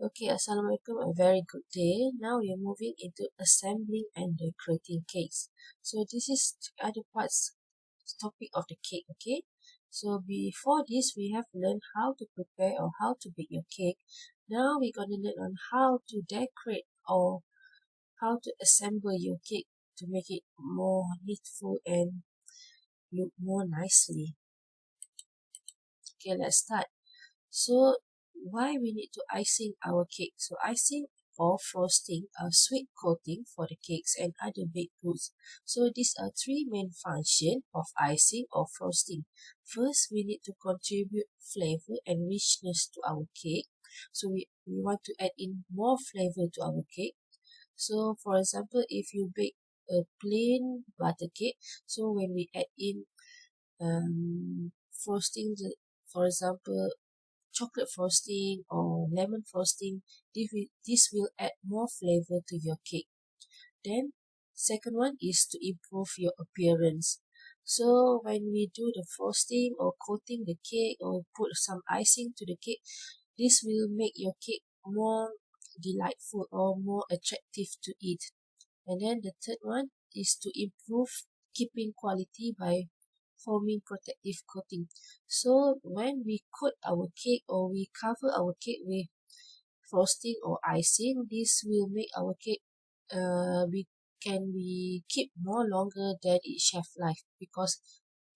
Okay, Assalamualaikum, a very good day. Now we are moving into assembling and decorating cakes. So this is the other parts topic of the cake, okay? So before this, we have learned how to prepare or how to bake your cake. Now we're going to learn on how to decorate or how to assemble your cake to make it more neatful and look more nicely. Okay, let's start. So why we need to icing our cake? So icing or frosting are sweet coating for the cakes and other baked goods. So these are three main functions of icing or frosting. First, we need to contribute flavor and richness to our cake. So we want to add in more flavor to our cake. So for example, if you bake a plain butter cake, so when we add in frosting, for example, chocolate frosting or lemon frosting, this will add more flavor to your cake. Then second one is to improve your appearance. So when we do the frosting or coating the cake or put some icing to the cake, this will make your cake more delightful or more attractive to eat. And then the third one is to improve keeping quality by forming protective coating. So when we coat our cake or we cover our cake with frosting or icing, this will make our cake we keep more longer than its shelf life, because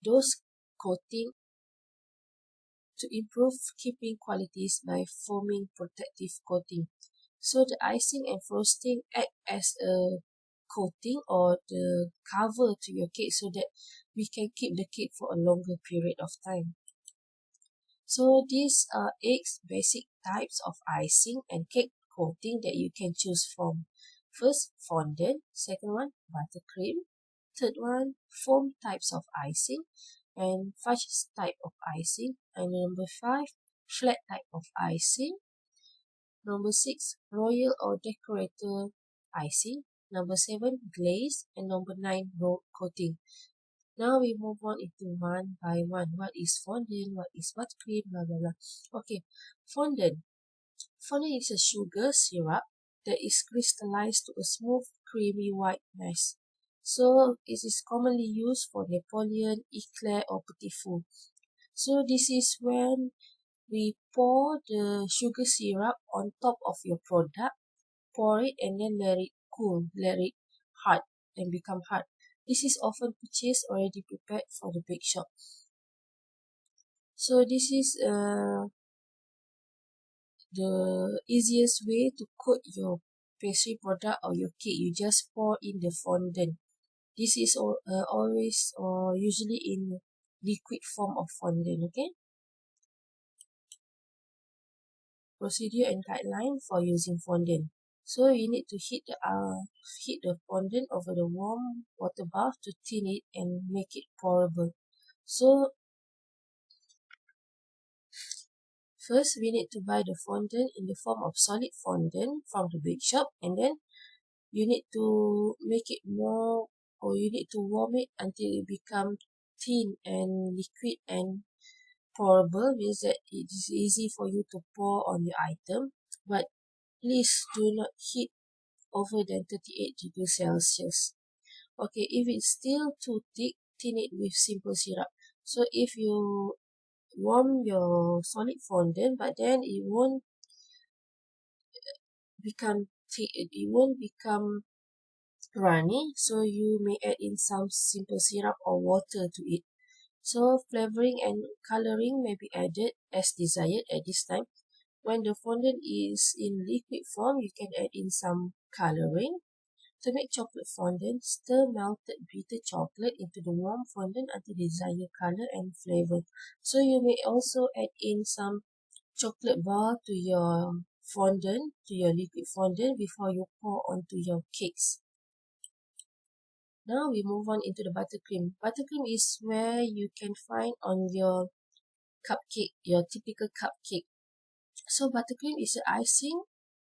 those coating to improve keeping qualities by forming protective coating. So the icing and frosting act as a coating or the cover to your cake so that we can keep the cake for a longer period of time. So these are 8 basic types of icing and cake coating that you can choose from. First, fondant. Second one, buttercream. Third one, foam types of icing. And fudge type of icing. And number 5, flat type of icing. Number 6, royal or decorator icing. Number 7, glaze. And number 9, roll coating. Now we move on into one by one. What is fondant? What is buttercream? Blah blah blah. Okay, fondant. Fondant is a sugar syrup that is crystallized to a smooth, creamy white mass. So it is commonly used for Napoleon, eclair, or petit four. So this is when we pour the sugar syrup on top of your product, pour it and then let it cool, let it hard and become hard. This is often purchased already prepared for the bake shop. So this is the easiest way to coat your pastry product or your cake. You just pour in the fondant. This is always or usually in liquid form of fondant, okay? Procedure and guideline for using fondant. So you need to heat the fondant over the warm water bath to thin it and make it pourable. So first we need to buy the fondant in the form of solid fondant from the bake shop, and then you need to make it more, or you need to warm it until it becomes thin and liquid and pourable, means that it is easy for you to pour on your item, but please do not heat over than 38 degrees Celsius. Okay, if it's still too thick, thin it with simple syrup. So if you warm your solid fondant, but then it won't become thick, it won't become runny, so you may add in some simple syrup or water to it. So flavoring and coloring may be added as desired at this time. When the fondant is in liquid form, you can add in some coloring. To make chocolate fondant, stir melted bitter chocolate into the warm fondant until desired color and flavor. So you may also add in some chocolate bar to your fondant, to your liquid fondant before you pour onto your cakes. Now we move on into the buttercream. Buttercream is where you can find on your cupcake, your typical cupcake. So buttercream is an icing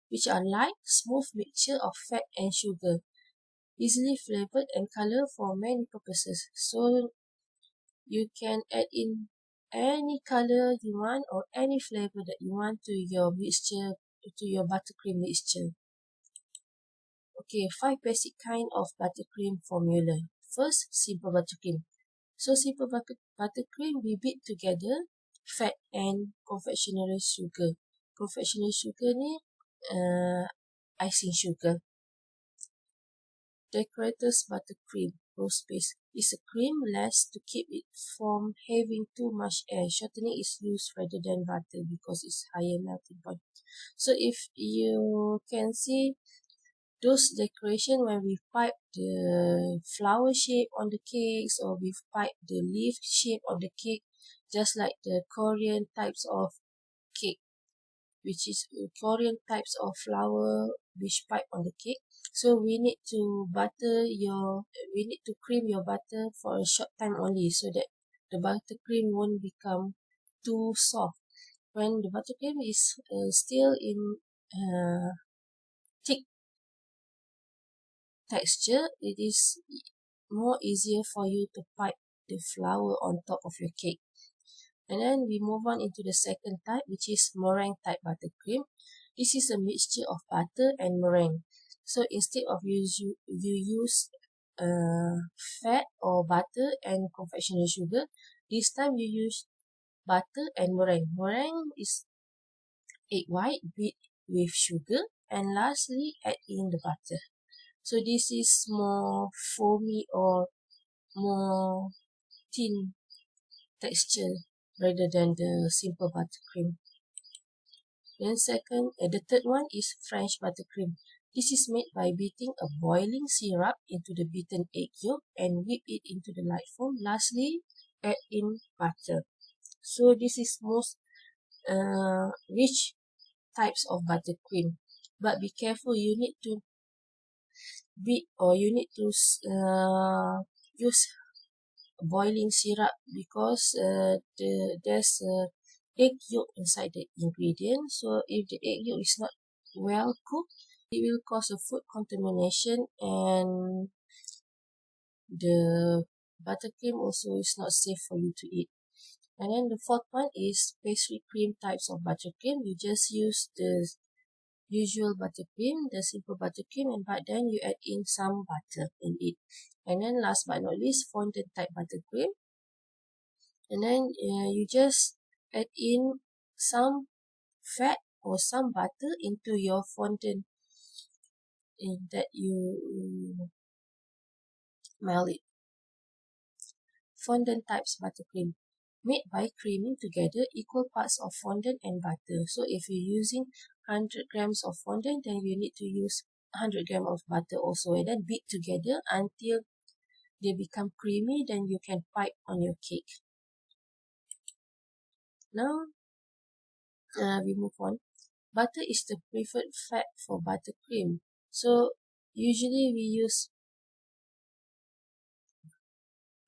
which are light, smooth mixture of fat and sugar, easily flavored and colored for many purposes. So you can add in any color you want or any flavor that you want to your mixture into your buttercream mixture. Okay, 5 basic kind of buttercream formula. First, simple buttercream. So simple buttercream, we beat together fat and confectionery sugar. Confectionery sugar ni icing sugar. Decorator's buttercream rose base is a cream less to keep it from having too much air. Shortening is used rather than butter because it's higher melting point. So if you can see those decoration when we pipe the flower shape on the cakes, or we pipe the leaf shape on the cake, just like the Korean types of cake, which is Korean types of flower which pipe on the cake. So we need to cream your butter for a short time only, so that the buttercream won't become too soft. When the buttercream is still in thick texture, it is more easier for you to pipe the flour on top of your cake. And then we move on into the second type, which is meringue type buttercream. This is a mixture of butter and meringue. So instead of you use fat or butter and confectionery sugar, this time you use butter and meringue. Meringue is egg white beat with sugar, and lastly add in the butter. So this is more foamy or more thin texture rather than the simple buttercream. Then the third one is French buttercream. This is made by beating a boiling syrup into the beaten egg yolk and whip it into the light foam. Lastly, add in butter. So this is most rich types of buttercream. But be careful, you need to beat, or you need to use boiling syrup, because there's egg yolk inside the ingredient. So if the egg yolk is not well cooked, it will cause a food contamination, and the buttercream also is not safe for you to eat. And then the fourth one is pastry cream types of buttercream. You just use the usual buttercream, the simple buttercream, but then you add in some butter in it. And then last but not least, fondant type buttercream. And then you just add in some fat or some butter into your fondant that you melt it. Fondant types buttercream, made by creaming together equal parts of fondant and butter. So if you're using 100 grams of fondant, then you need to use 100 grams of butter also, and then beat together until they become creamy. Then you can pipe on your cake. Now we move on. Butter is the preferred fat for buttercream. So usually we use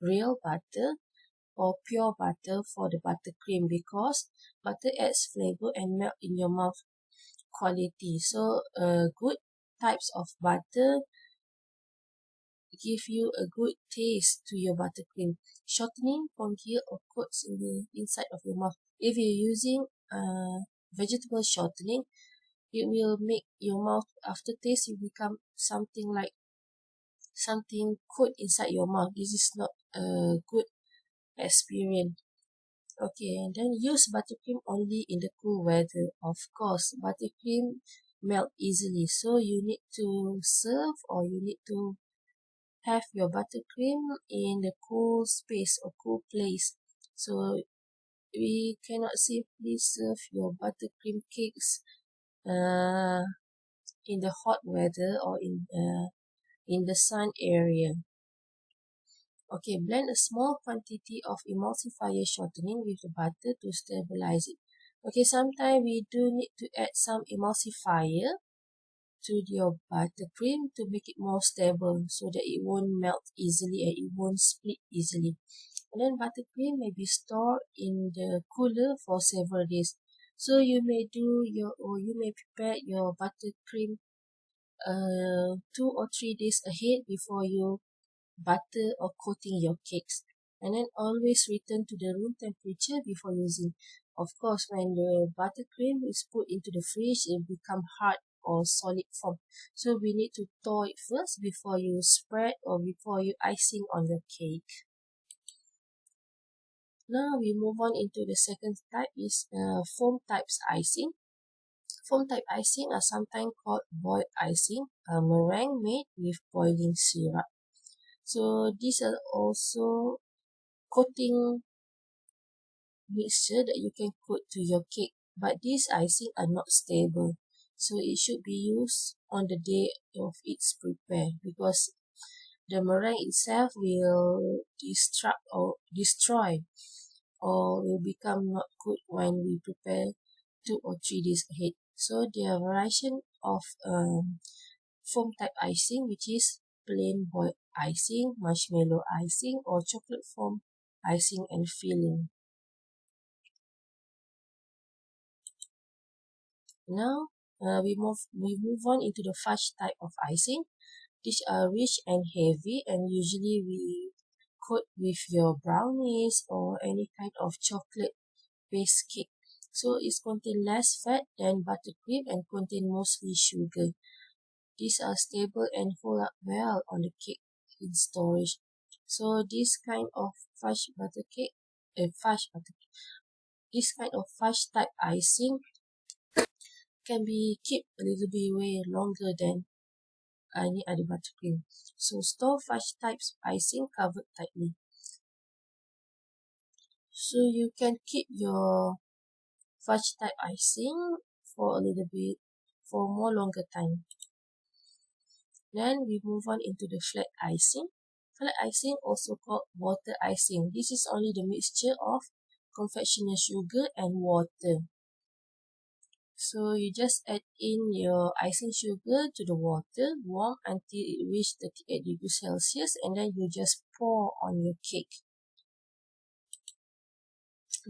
real butter or pure butter for the buttercream, because butter adds flavor and melt in your mouth quality. So good types of butter give you a good taste to your buttercream. Shortening, congeal, or coats in the inside of your mouth. If you're using vegetable shortening, it will make your mouth aftertaste will become something like something coat inside your mouth. This is not a good experience. Okay, and then use buttercream only in the cool weather. Of course, buttercream melt easily, so you need to serve, or you need to have your buttercream in the cool space or cool place. So we cannot simply serve your buttercream cakes in the hot weather or in the sun area. Okay, blend a small quantity of emulsifier shortening with the butter to stabilize it. Okay, sometimes we do need to add some emulsifier to your buttercream to make it more stable, so that it won't melt easily and it won't split easily. And then buttercream may be stored in the cooler for several days. So you may prepare your buttercream 2 or 3 days ahead before you butter or coating your cakes. And then always return to the room temperature before using. Of course, when the buttercream is put into the fridge, it become hard or solid form. So we need to thaw it first before you spread or before you icing on the cake. Now we move on into the second type is foam types icing. Foam type icing are sometimes called boiled icing, a meringue made with boiling syrup. So these are also coating mixture that you can put to your cake, but these icing are not stable. So it should be used on the day of its prepare because the meringue itself will destroy or will become not good when we prepare 2 or 3 days ahead. So there are variation of foam type icing, which is plain boiled icing, marshmallow icing, or chocolate foam icing and filling. Now we move on into the fudge type of icing. These are rich and heavy, and usually we coat with your brownies or any kind of chocolate based cake. So it contains less fat than buttercream and contain mostly sugar. These are stable and hold up well on the cake in storage. So this kind of fudge butter cake, this kind of fudge type icing can be kept a little bit way longer than any other buttercream. So store fudge types icing covered tightly. So you can keep your fudge type icing for a little bit for more longer time. Then we move on into the flat icing. Flat icing, also called water icing. This is only the mixture of confectioner sugar and water. So you just add in your icing sugar to the water, warm until it reaches 38 degrees Celsius, and then you just pour on your cake.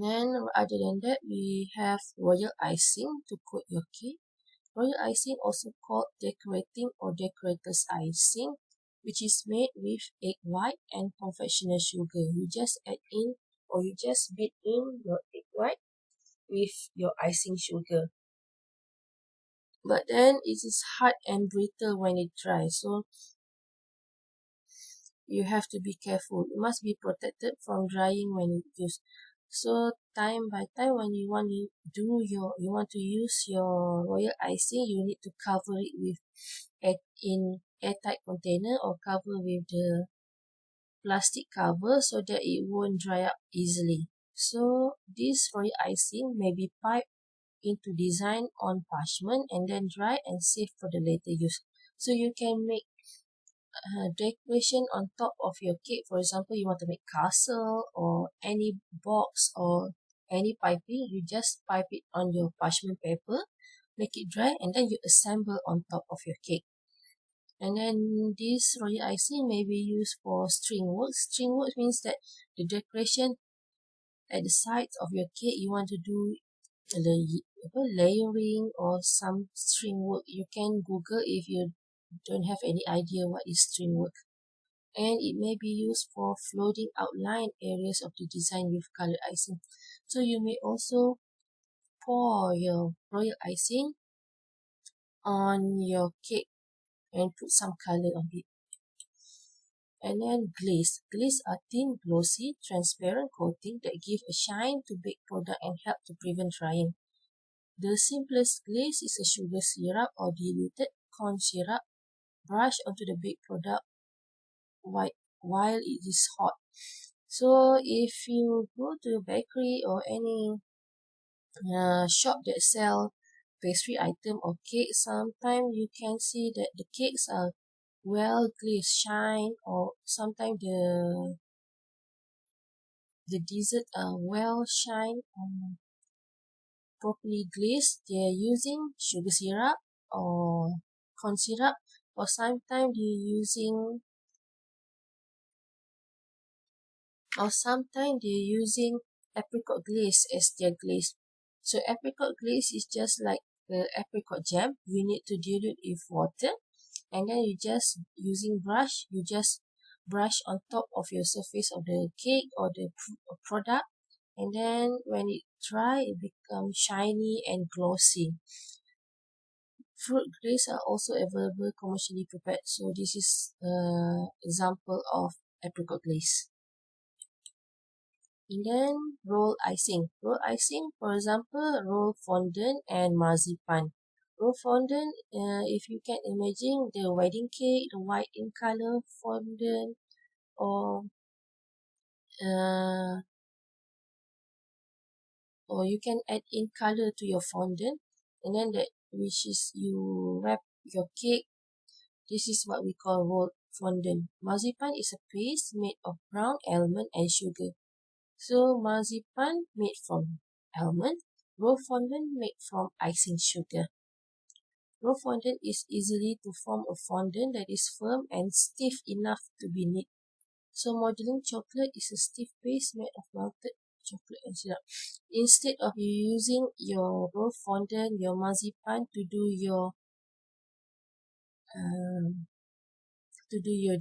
Then other than that, we have royal icing to coat your cake. Royal icing, also called decorating or decorator's icing, which is made with egg white and confectioner sugar. You just add in or you just beat in your egg white with your icing sugar. But then it is hard and brittle when it dries, so you have to be careful. It must be protected from drying when it used. So time by time when you want to use your royal icing, you need to cover it with in airtight container or cover with the plastic cover so that it won't dry up easily. So this royal icing may be piped into design on parchment and then dry and safe for the later use. So you can make decoration on top of your cake. For example, you want to make castle or any box or any piping, you just pipe it on your parchment paper, make it dry, and then you assemble on top of your cake. And then this royal icing may be used for string work. String work means that the decoration at the sides of your cake, you want to do layering or some string work. You can Google if you don't have any idea what is string work. And it may be used for floating outline areas of the design with colored icing. So you may also pour your royal icing on your cake and put some color on it. And then glaze. Glaze are thin, glossy, transparent coating that give a shine to baked product and help to prevent drying. The simplest glaze is a sugar syrup or diluted corn syrup brushed onto the baked product while it is hot. So if you go to a bakery or any shop that sell pastry item or cake, sometimes you can see that the cakes are well glazed, shine, or sometimes the dessert are well shine properly glazed. They're using sugar syrup or corn syrup, or sometimes they're using apricot glaze as their glaze. So apricot glaze is just like the apricot jam. You need to dilute with water, and then you just brush on top of your surface of the cake or the product, and then when it dry, it becomes shiny and glossy. Fruit glaze are also available commercially prepared. So this is an example of apricot glaze. And then roll icing. Roll icing, for example, roll fondant and marzipan. Roll fondant, if you can imagine the wedding cake, the white in color fondant, uh, or you can add in color to your fondant, and then that which is you wrap your cake. This is what we call rolled fondant. Marzipan is a paste made of brown almond and sugar. So marzipan made from almond, rolled fondant made from icing sugar. Rolled fondant is easily to form a fondant that is firm and stiff enough to be kneaded. So modeling chocolate is a stiff paste made of melted chocolate and syrup. Instead of you using your rolled fondant, your marzipan to do your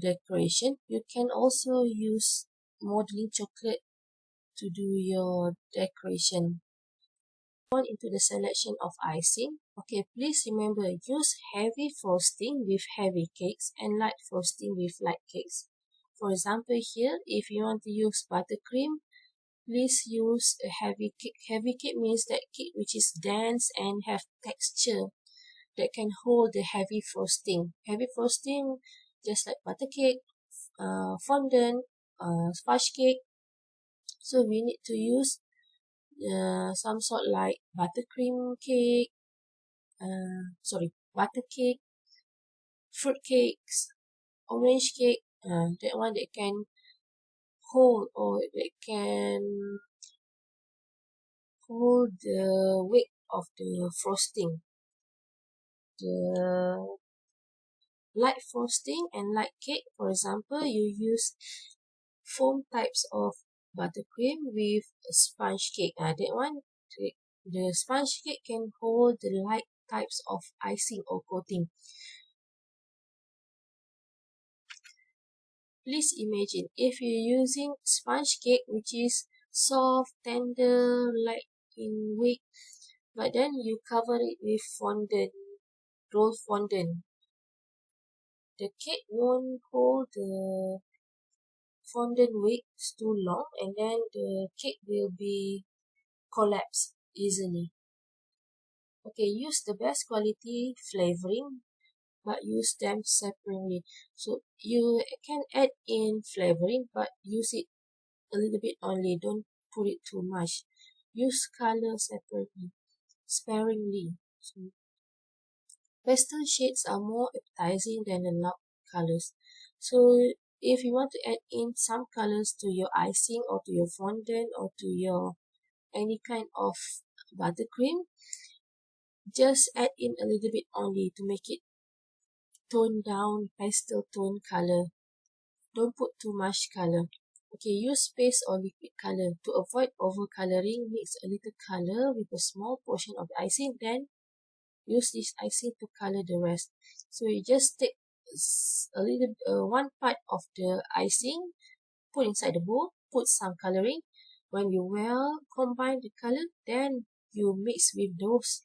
decoration, you can also use modeling chocolate to do your decoration. On into the selection of icing. Okay, please remember, use heavy frosting with heavy cakes and light frosting with light cakes. For example, here, if you want to use buttercream, please use a heavy cake. Heavy cake means that cake which is dense and have texture that can hold the heavy frosting. Heavy frosting, just like butter cake, fondant, sponge cake. So we need to use some sort like buttercream cake, butter cake, fruit cakes, orange cake, that one that can hold or that can hold the weight of the frosting. The light frosting and light cake, for example, you use foam types of buttercream with a sponge cake. That one, the sponge cake can hold the light types of icing or coating. Please imagine if you're using sponge cake which is soft, tender, light in weight, but then you cover it with fondant, rolled fondant. The cake won't hold the fondant weight too long, and then the cake will be collapse easily. Okay, use the best quality flavoring, but use them separately. So you can add in flavoring, but use it a little bit only. Don't put it too much. Use color separately, sparingly. So pastel shades are more appetizing than the loud colors. So if you want to add in some colors to your icing or to your fondant or to your any kind of buttercream, just add in a little bit only to make it tone down, pastel tone color. Don't put too much color. Okay, use paste or liquid color. To avoid overcoloring, mix a little color with a small portion of the icing, then use this icing to color the rest. So you just take a little one part of the icing, put inside the bowl, put some coloring. When you well combine the color, then you mix with those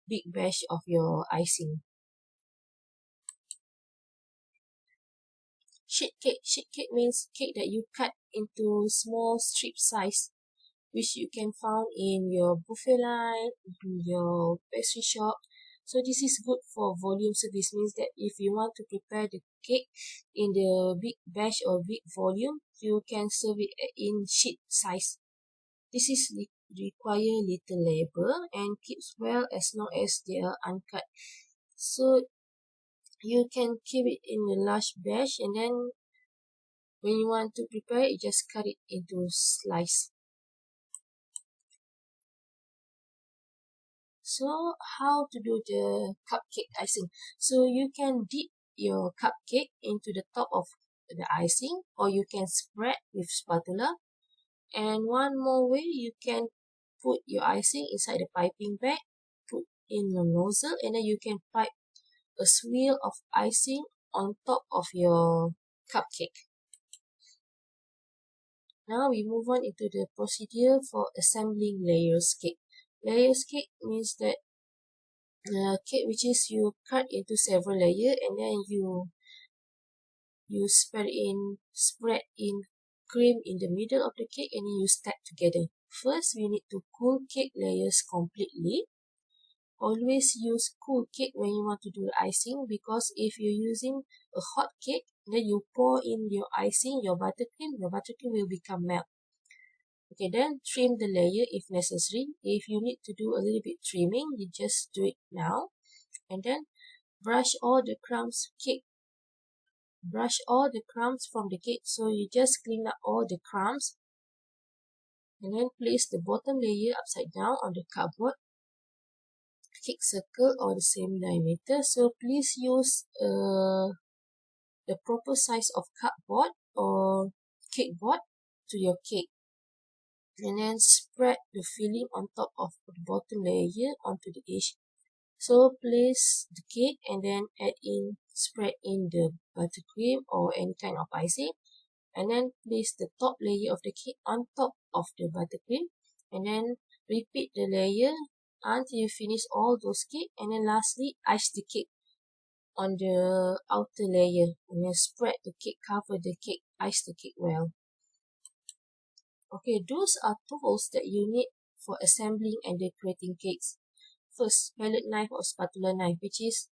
big batch of your icing. Sheet cake. Sheet cake means cake that you cut into small strip size, which you can find in your buffet line, in your pastry shop. So this is good for volume. So this means that if you want to prepare the cake in the big batch or big volume, you can serve it in sheet size. This is require little labor and keeps well as long as they are uncut. So you can keep it in a large batch, and then when you want to prepare it, just cut it into slice. So how to do the cupcake icing? So you can dip your cupcake into the top of the icing, or you can spread with spatula. And one more way, you can put your icing inside the piping bag, put in the nozzle, and then you can pipe a swirl of icing on top of your cupcake. Now we move on into the procedure for assembling layers cake. Layers cake means that cake which is you cut into several layers and then you spread in cream in the middle of the cake and then you stack together. First, we need to cool cake layers completely. Always use cool cake when you want to do icing, because if you're using a hot cake, then you pour in your icing, your buttercream will become melt. Okay, then trim the layer if necessary. If you need to do a little bit trimming, you just do it now. And then brush all the crumbs from the cake. So you just clean up all the crumbs and then place the bottom layer upside down on the cardboard cake circle or the same diameter. So please use the proper size of cardboard or cake board to your cake. And then spread the filling on top of the bottom layer onto the edge. So place the cake and then spread in the buttercream or any kind of icing. And then place the top layer of the cake on top of the buttercream. And then repeat the layer until you finish all those cake. And then lastly, ice the cake on the outer layer. And then spread the cake, cover the cake, ice the cake well. Okay, those are tools that you need for assembling and decorating cakes. First, palette knife or spatula knife, which is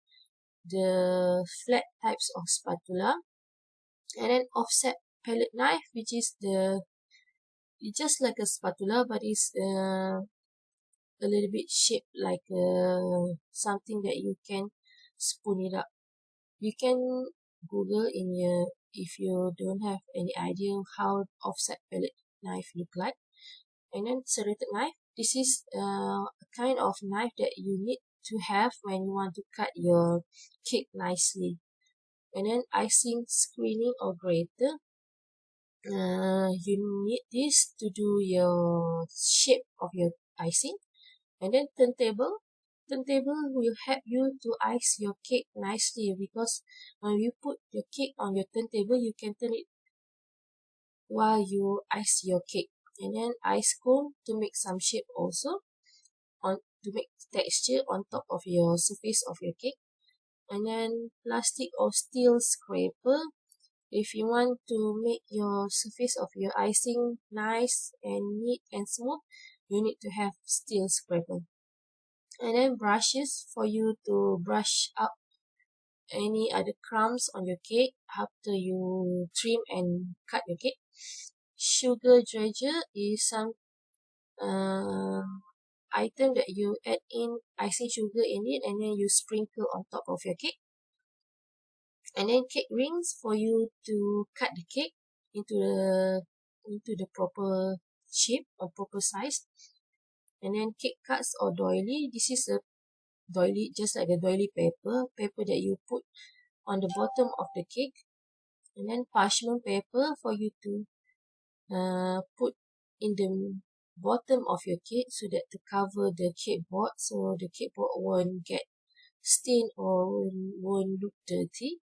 the flat types of spatula. And then offset palette knife, which is it's just like a spatula, but it's a little bit shaped like something that you can spoon it up. You can Google if you don't have any idea how offset palette knife look like. And then serrated knife. This is a kind of knife that you need to have when you want to cut your cake nicely. And then icing screening or grater. You need this to do your shape of your icing. And then turntable. Turntable will help you to ice your cake nicely, because when you put your cake on your turntable, you can turn it while you ice your cake. And then ice cone to make some shape also, to make texture on top of your surface of your cake. And then plastic or steel scraper. If you want to make your surface of your icing nice and neat and smooth, you need to have steel scraper. And then brushes for you to brush up any other crumbs on your cake after you trim and cut your cake. Sugar dredger is some item that you add in icing sugar in it and then you sprinkle on top of your cake. And then cake rings for you to cut the cake into the proper shape or proper size. And then cake cuts or doily. This is a doily, just like a doily paper that you put on the bottom of the cake. And then parchment paper for you to put in the bottom of your cake so that to cover the cake board, so the cake board won't get stained or won't look dirty.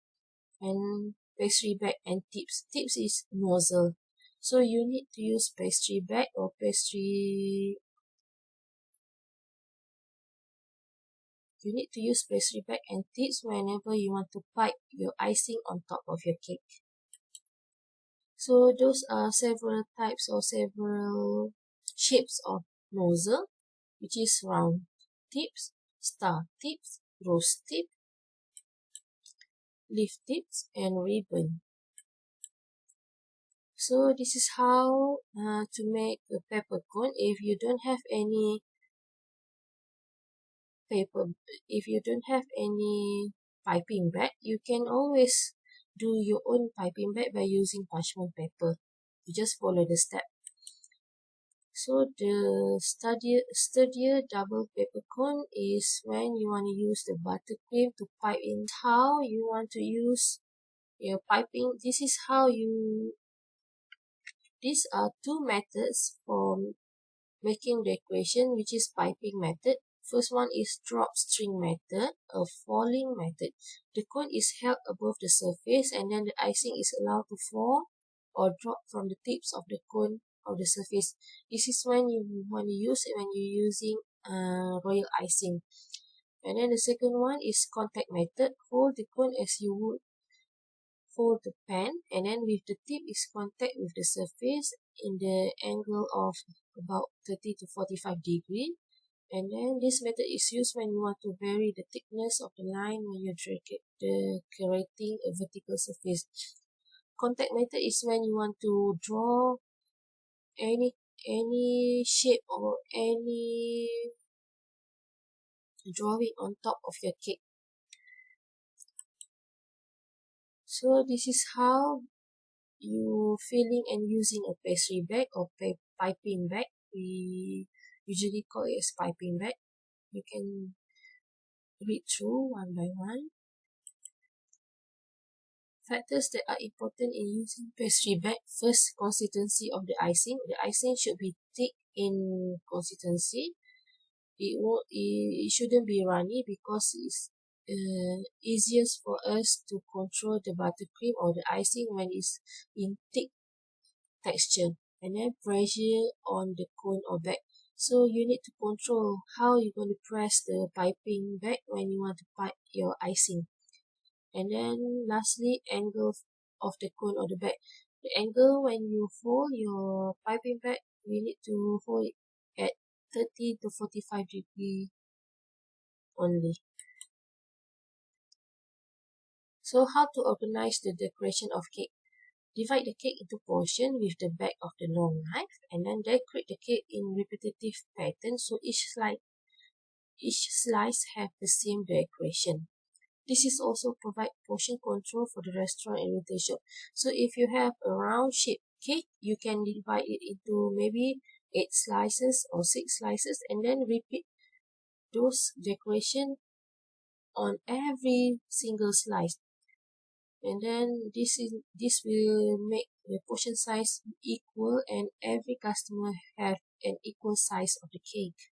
And pastry bag and tips. Tips is nozzle. So you need to use pastry bag or pastry. You need to use pastry bag and tips whenever you want to pipe your icing on top of your cake. So those are several types or several shapes of nozzle, which is round tips, star tips, rose tip, leaf tips, and ribbon. So this is how to make a peppercorn. If you don't have any piping bag, you can always do your own piping bag by using parchment paper. You just follow the step. So the sturdier double peppercorn is when you want to use the buttercream to pipe in. How you want to use your piping. These are two methods for making decoration, which is piping method. First one is drop string method, a falling method. The cone is held above the surface and then the icing is allowed to fall or drop from the tips of the cone of the surface. This is when you want to use it when you're using royal icing. And then the second one is contact method. Hold the cone as you would hold the pen, and then with the tip is contact with the surface in the angle of about 30 to 45 degree. And then this method is used when you want to vary the thickness of the line when you're decorating a vertical surface. Contact method is when you want to draw any shape or any drawing on top of your cake. So this is how you filling and using a pastry bag or piping bag. We usually call it as piping bag. You can read through one by one. Factors that are important in using pastry bag. First, consistency of the icing. The icing should be thick in consistency. It shouldn't be runny because it's easiest for us to control the buttercream or the icing when it's in thick texture. And then pressure on the cone or bag. So you need to control how you're going to press the piping bag when you want to pipe your icing. And then lastly, angle of the cone or the bag. The angle when you hold your piping bag, you need to hold it at 30 to 45 degree only. So how to organize the decoration of cake? Divide the cake into portions with the back of the long knife, and then decorate the cake in repetitive patterns so each slice have the same decoration. This is also provide portion control for the restaurant and retail shop. So if you have a round shaped cake, you can divide it into maybe 8 slices or 6 slices, and then repeat those decoration on every single slice. And then this will make the portion size equal, and every customer have an equal size of the cake.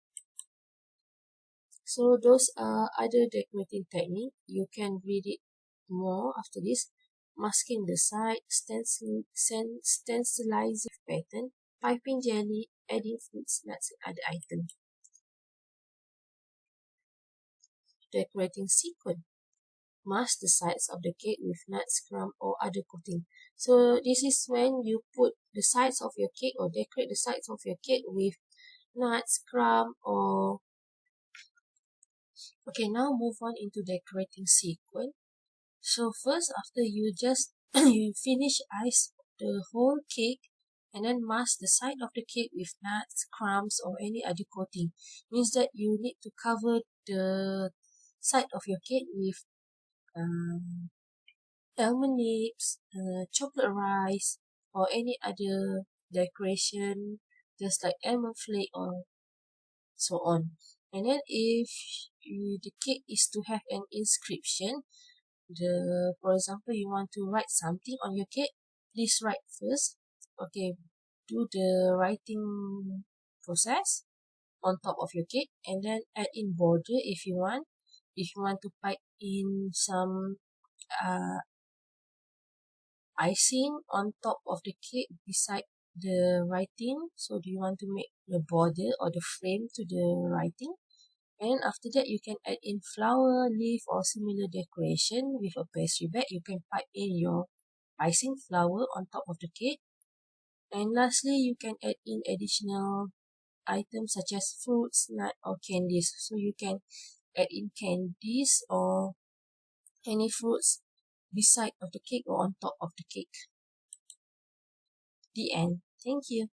So those are other decorating technique. You can read it more after this. Masking the side, stencilizing pattern, piping jelly, adding fruits, nuts, and other items. Decorating sequence. Mask the sides of the cake with nuts, crumb, or other coating. So this is when you put the sides of your cake or decorate the sides of your cake with nuts, crumb, or okay, now move on into decorating sequence. So first, after you just you finish ice the whole cake and then mask the side of the cake with nuts, crumbs, or any other coating, means that you need to cover the side of your cake with almond nips, chocolate rice, or any other decoration, just like almond flake or so on. And then if the cake is to have an inscription, for example, you want to write something on your cake, please write first. Okay, do the writing process on top of your cake, and then add in border if you want. If you want to pipe in some icing on top of the cake beside the writing. So do you want to make the border or the frame to the writing? And after that, you can add in flower, leaf, or similar decoration with a pastry bag. You can pipe in your icing flower on top of the cake. And lastly, you can add in additional items such as fruits, nut, or candies. So you can add in candies or any fruits beside of the cake or on top of the cake. The end. Thank you.